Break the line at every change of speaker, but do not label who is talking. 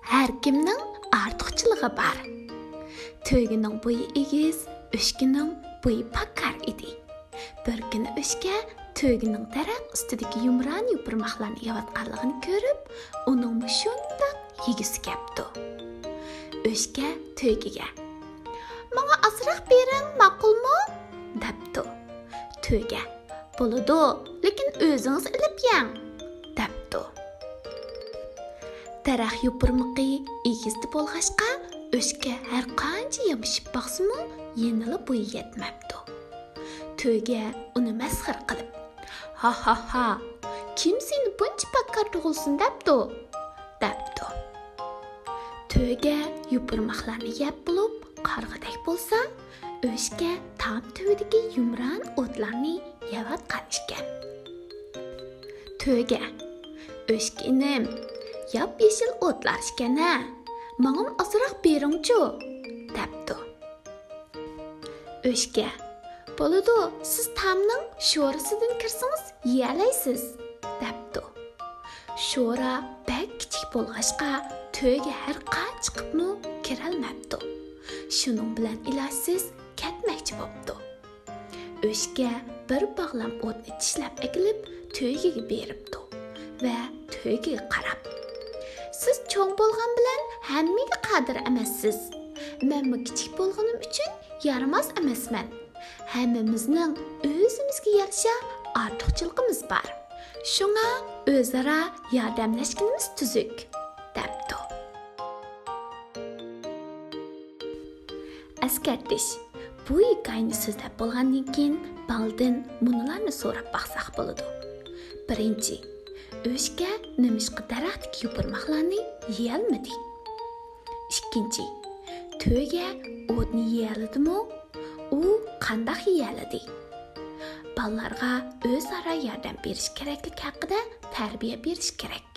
Her kimning ortiqchiligi bor. To'ygining bo'yi egiz, o'shkining bo'yi pakar edi. Bir kuni o'shka to'ygining daraxt ustidagi yumron yupurmoqlarni yeyotganligini ko'rib, uning shundoq yegisi keldi. O'shka to'ygiga: "Menga azroq bering, ma'qulmi?" debdi. To'yga: "Bo'ladi, lekin o'zingiz ilib yeng" debdi. Daraxt yupurmoqi egizdi bo'lg'achqa, o'shka har qancha yamishib baqsimi, yenila bo'yi yetmabdi. To'yga uni masxar qilib: "Ha ha ha, kim seni buncha pakkar tug'ilsin debdi?" debdi. To'yga yupurmoqlarni yeb bo'lib, qarg'adak bo'lsa, o'shka tam tuvdagi yumron o'tlarni yeyotgan ekan. To'yga: "O'shkinim, yap-yeshil o'tlar ekan-a. Menga azroq beringchi" debdi. O'shka: "Bo'ladi, siz tamning sho'rasidan kirsangiz yeyalaysiz" debdi. Sho'ra bak kichik bo'lg'achqa, to'yga har qancha chiqibmi kirolmabdi. Shuning bilan ilojsiz ketmoqchi bo'pti. O'shka bir bog'lam o'tni tishlab ekilib, to'ygiga beribdi va to'ygiga qarab: "Siz cho'ng bo'lgan bilan hammaga qodir emassiz. Men kichik bo'lganim uchun yaramas emasman. Hammamizning o'zimizga yarasha ortiqchiligimiz bor. Shunga o'zaro yordamlashganimiz tuzuk" debdi. Askartish: bu hikoyani so'zlab bo'lgandan keyin baldan munolarni so'rab baqsaq bo'ladi. Birinchi, o'shka nimishqa daraxtga yupurmoqlarni yeyolmadi. Ikkinchi, to'yga o'tni yeyoladimi? U qanday yeyoladi? Ballarga o'zaro yordam berish kerakligi haqida tarbiya berish kerak.